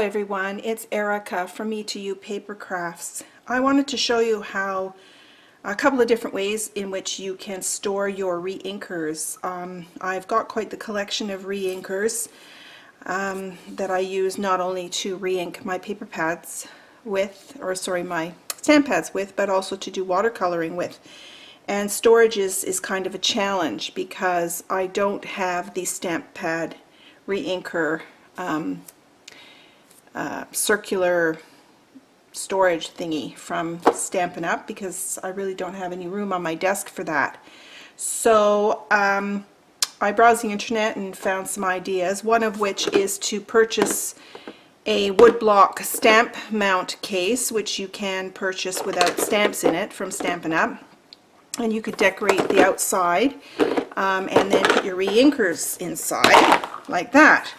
everyone, it's Erica from Me to You Papercrafts. I wanted to show you how a couple of different ways in which you can store your re-inkers. I've got quite the collection of re-inkers that I use not only to re-ink my paper pads with, my stamp pads with, but also to do watercoloring with. And storage is kind of a challenge because I don't have the stamp pad re-inker circular storage thingy from Stampin' Up! Because I really don't have any room on my desk for that. So I browsed the internet and found some ideas, one of which is to purchase a woodblock stamp mount case, which you can purchase without stamps in it from Stampin' Up! And you could decorate the outside and then put your re-inkers inside like that.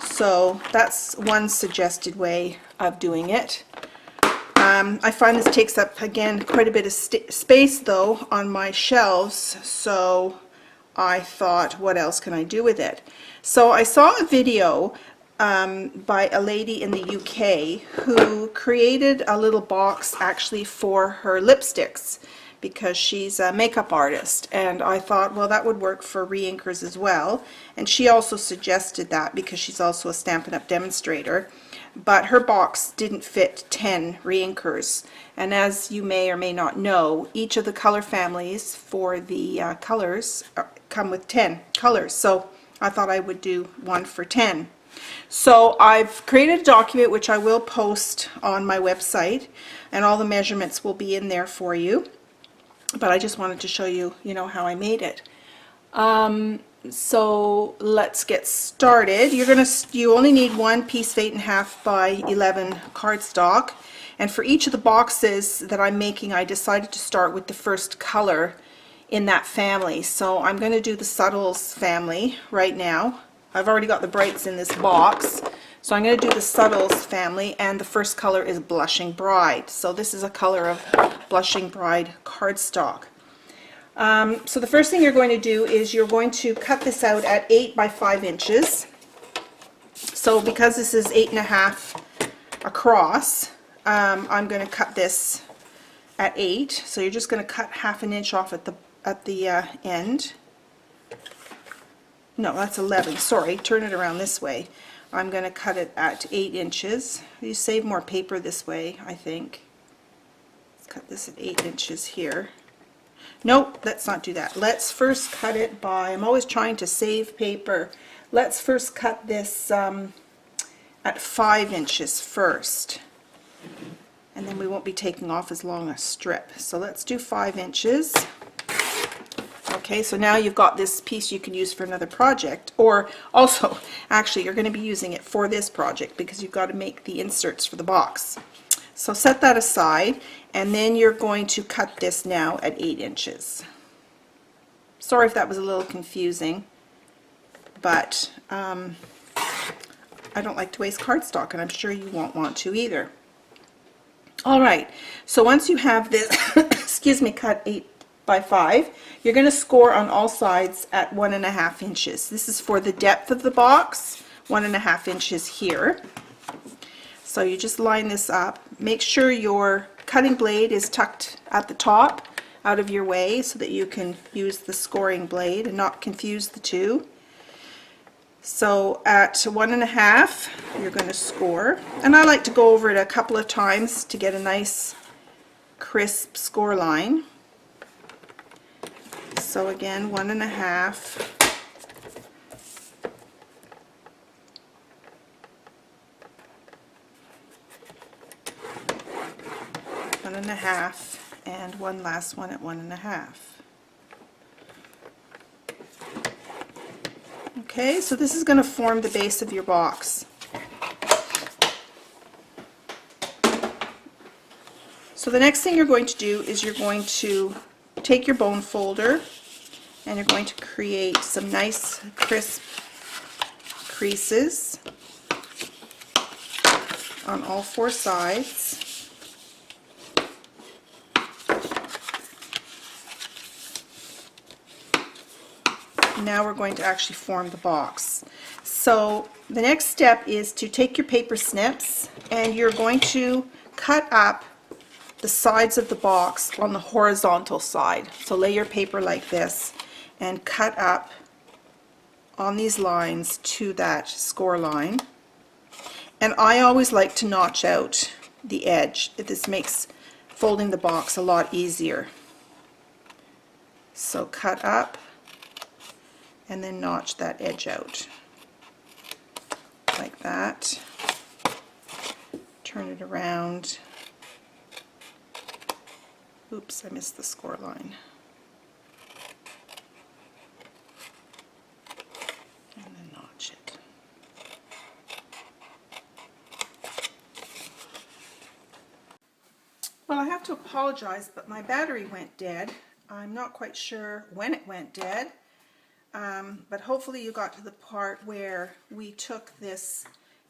So that's one suggested way of doing it. I find this takes up, again, quite a bit of space though on my shelves, so I thought, what else can I do with it? So I saw a video by a lady in the UK who created a little box actually for her lipsticks, because she's a makeup artist, and I thought, well, that would work for re-inkers as well. And she also suggested that because she's also a Stampin' Up! Demonstrator, but her box didn't fit 10 re-inkers. And as you may or may not know, each of the color families for the colors come with 10 colors, so I thought I would do one for 10. So I've created a document which I will post on my website, and all the measurements will be in there for you. But I just wanted to show you, how I made it. So let's get started. You only need one piece of 8.5 by 11 cardstock, and for each of the boxes that I'm making, I decided to start with the first color in that family. So I'm going to do the Subtles family right now. I've already got the brights in this box, so I'm going to do the Subtles family, and the first color is Blushing Bride. So this is a color of Blushing Bride cardstock. So the first thing you're going to do is you're going to cut this out at 8 by 5 inches. So because this is 8.5 across, I'm going to cut this at 8. So you're just going to cut half an inch off at the end. No, that's 11. Sorry, turn it around this way. I'm going to cut it at 8 inches. You save more paper this way, I think. Let's cut this at 8 inches here. Nope, let's not do that. Let's first cut it by, I'm always trying to save paper. Let's first cut this at 5 inches first. And then we won't be taking off as long a strip. So let's do 5 inches. Okay, so now you've got this piece you can use for another project, or also, actually, you're going to be using it for this project because you've got to make the inserts for the box. So set that aside, and then you're going to cut this now at 8 inches. Sorry if that was a little confusing, but I don't like to waste cardstock, and I'm sure you won't want to either. All right, so once you have this, excuse me, cut 8 by 5, you're going to score on all sides at 1.5 inches. This is for the depth of the box, 1.5 inches here. So you just line this up. Make sure your cutting blade is tucked at the top out of your way so that you can use the scoring blade and not confuse the two. So at 1.5 you're going to score, and I like to go over it a couple of times to get a nice crisp score line. So again, 1.5, and one last one at 1.5. Okay, so this is going to form the base of your box. So the next thing you're going to do is you're going to take your bone folder and you're going to create some nice crisp creases on all 4 sides. Now we're going to actually form the box. So the next step is to take your paper snips and you're going to cut up the sides of the box on the horizontal side. So lay your paper like this and cut up on these lines to that score line. And I always like to notch out the edge. This makes folding the box a lot easier. So cut up and then notch that edge out like that. Turn it around. Oops, I missed the score line. And then notch it. Well, I have to apologize, but my battery went dead. I'm not quite sure when it went dead, but hopefully you got to the part where we took this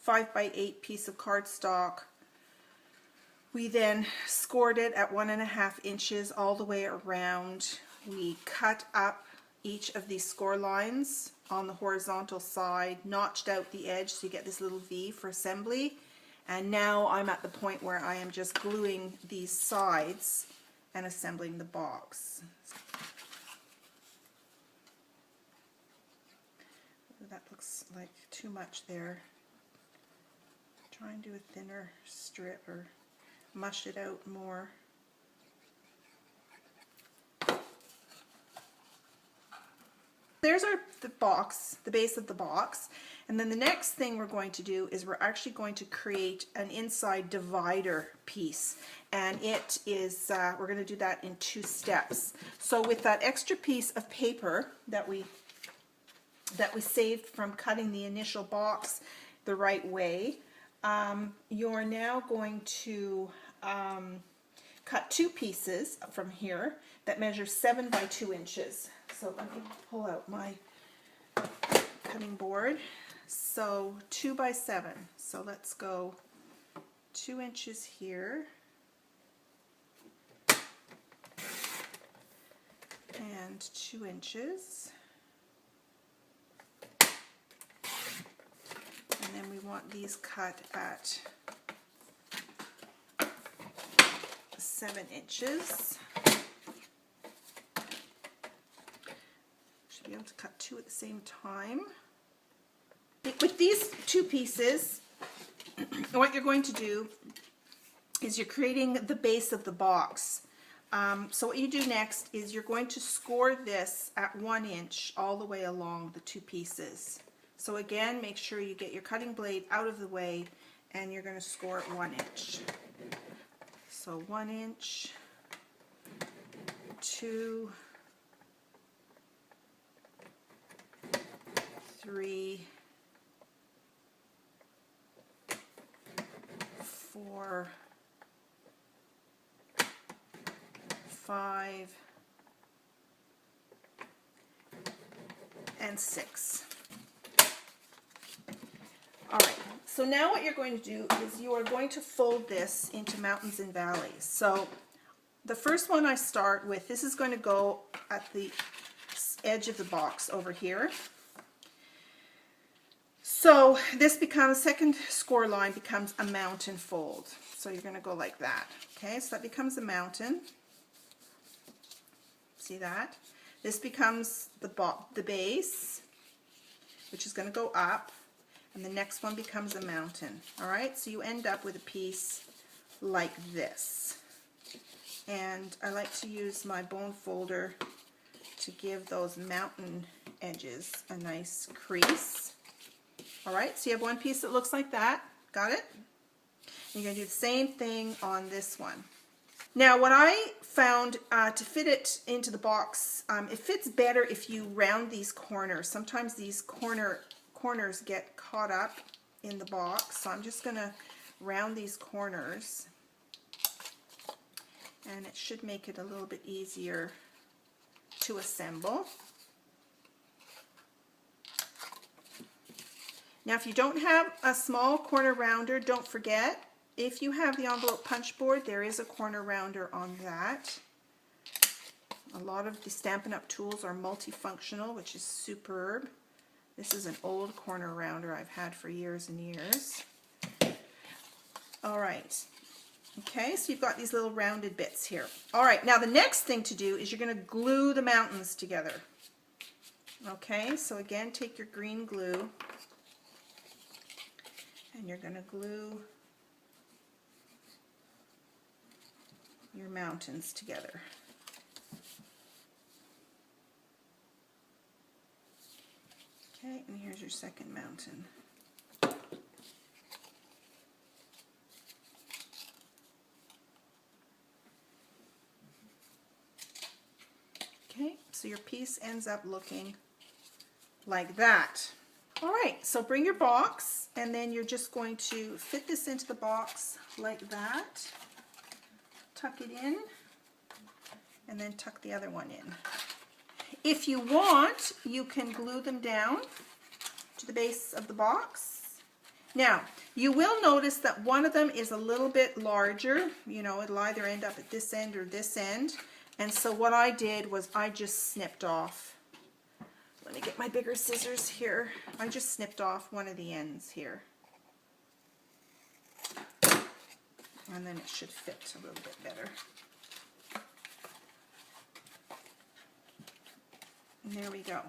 5x8 piece of cardstock. We then scored it at 1.5 inches all the way around. We cut up each of these score lines on the horizontal side, notched out the edge so you get this little V for assembly. And now I'm at the point where I am just gluing these sides and assembling the box. That looks like too much there. Try and do a thinner strip or mush it out more. There's the box, the base of the box, and then the next thing we're going to do is we're actually going to create an inside divider piece, and it is we're going to do that in 2 steps. So with that extra piece of paper that we saved from cutting the initial box the right way, you're now going to cut 2 pieces from here that measure 7 by 2 inches. So let me pull out my cutting board. So 2 by 7. So let's go 2 inches here and 2 inches. And then we want these cut at 7 inches. Should be able to cut 2 at the same time. With these 2 pieces, what you're going to do is you're creating the base of the box. So what you do next is you're going to score this at 1 inch all the way along the 2 pieces. So again, make sure you get your cutting blade out of the way and you're going to score at 1 inch. So 1 inch, 2, 3, 4, 5, and 6. All right, so now what you're going to do is you are going to fold this into mountains and valleys. So the first one I start with, this is going to go at the edge of the box over here. So this becomes, second score line becomes a mountain fold. So you're going to go like that. Okay, so that becomes a mountain. See that? This becomes the base, which is going to go up. And the next one becomes a mountain. All right, so you end up with a piece like this. And I like to use my bone folder to give those mountain edges a nice crease. All right, so you have one piece that looks like that. Got it? And you're going to do the same thing on this one. Now, what I found to fit it into the box, it fits better if you round these corners. Sometimes these corners get caught up in the box, so I'm just going to round these corners, and it should make it a little bit easier to assemble. Now, if you don't have a small corner rounder, don't forget, if you have the envelope punch board, there is a corner rounder on that. A lot of the Stampin' Up! Tools are multifunctional, which is superb. This is an old corner rounder I've had for years and years. All right. Okay, so you've got these little rounded bits here. All right, now the next thing to do is you're going to glue the mountains together. Okay, so again, take your green glue and you're going to glue your mountains together. Okay, and here's your second mountain. Okay, so your piece ends up looking like that. All right, so bring your box, and then you're just going to fit this into the box like that. Tuck it in, and then tuck the other one in. If you want, you can glue them down to the base of the box. Now, you will notice that one of them is a little bit larger. You know, it'll either end up at this end or this end. And so what I did was I just snipped off. Let me get my bigger scissors here. I just snipped off one of the ends here. And then it should fit a little bit better. And there we go.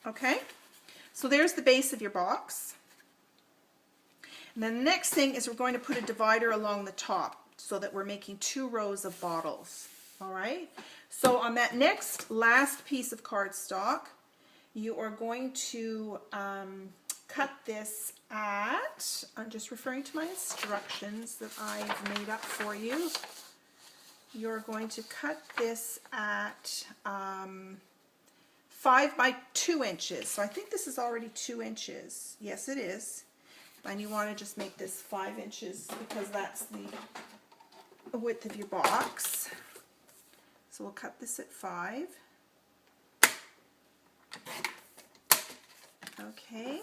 Okay, so there's the base of your box. And then the next thing is we're going to put a divider along the top so that we're making 2 rows of bottles. All right, so on that next last piece of cardstock, you are going to cut this at, I'm just referring to my instructions that I've made up for you. You're going to cut this at 5 by 2 inches. So I think this is already 2 inches. Yes, it is. And you want to just make this 5 inches because that's the width of your box. So we'll cut this at 5. Okay.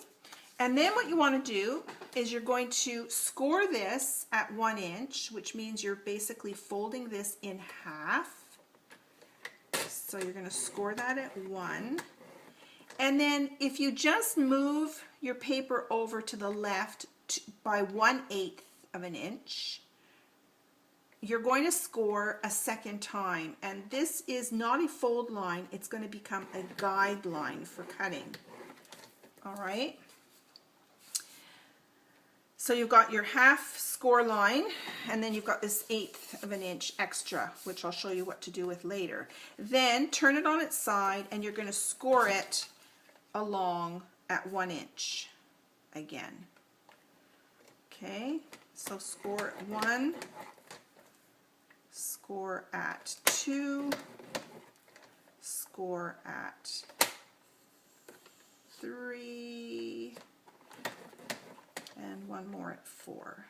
And then what you want to do is you're going to score this at 1 inch, which means you're basically folding this in half. So you're going to score that at 1. And then if you just move your paper over to the left by 1/8 of an inch, you're going to score a second time. And this is not a fold line, it's going to become a guideline for cutting. All right. So you've got your half score line, and then you've got this 1/8 of an inch extra, which I'll show you what to do with later. Then turn it on its side, and you're going to score it along at 1 inch again. Okay, so score at 1, score at 2, score at 3, and one more at 4.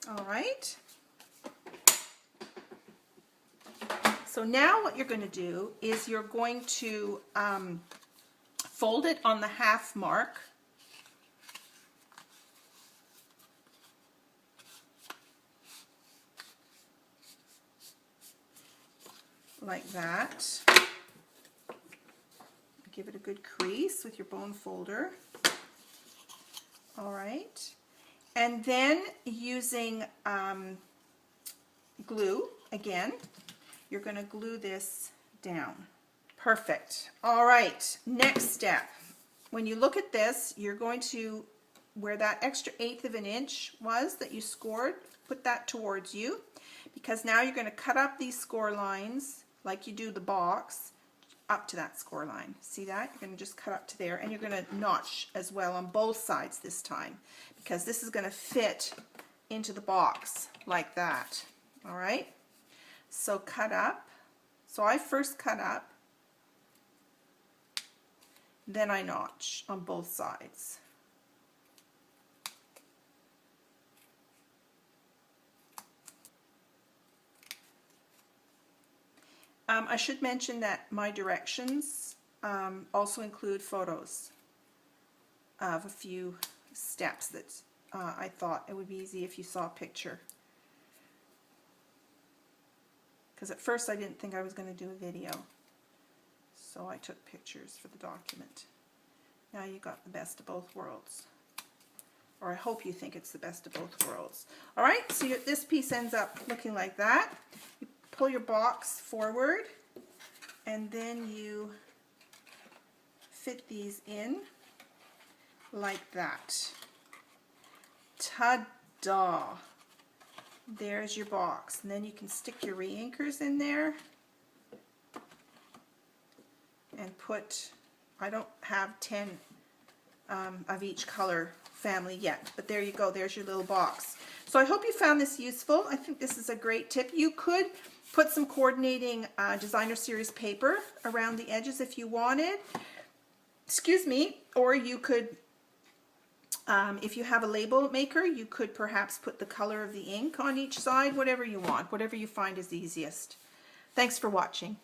All right. So now what you're going to do is you're going to fold it on the half mark. Like that. Give it a good crease with your bone folder. All right. And then using glue, again, you're going to glue this down. Perfect. All right. Next step. When you look at this, you're going to, where that extra 1/8 of an inch was that you scored, put that towards you, because now you're going to cut up these score lines like you do the box, up to that score line. See that? You're going to just cut up to there, and you're going to notch as well on both sides this time, because this is going to fit into the box like that. All right? So cut up. So I first cut up, then I notch on both sides. I should mention that my directions also include photos of a few steps that I thought it would be easy if you saw a picture. Because at first I didn't think I was going to do a video. so I took pictures for the document. Now you got the best of both worlds. Or I hope you think it's the best of both worlds. Alright, so this piece ends up looking like that. You pull your box forward, and then you fit these in like that. Ta-da! There's your box. And then you can stick your re-inkers in there and put, I don't have 10 of each color family yet, but there you go, there's your little box. So I hope you found this useful. I think this is a great tip. You could put some coordinating designer series paper around the edges if you wanted. Excuse me, or you could, if you have a label maker, you could perhaps put the color of the ink on each side, whatever you want, whatever you find is easiest. Thanks for watching.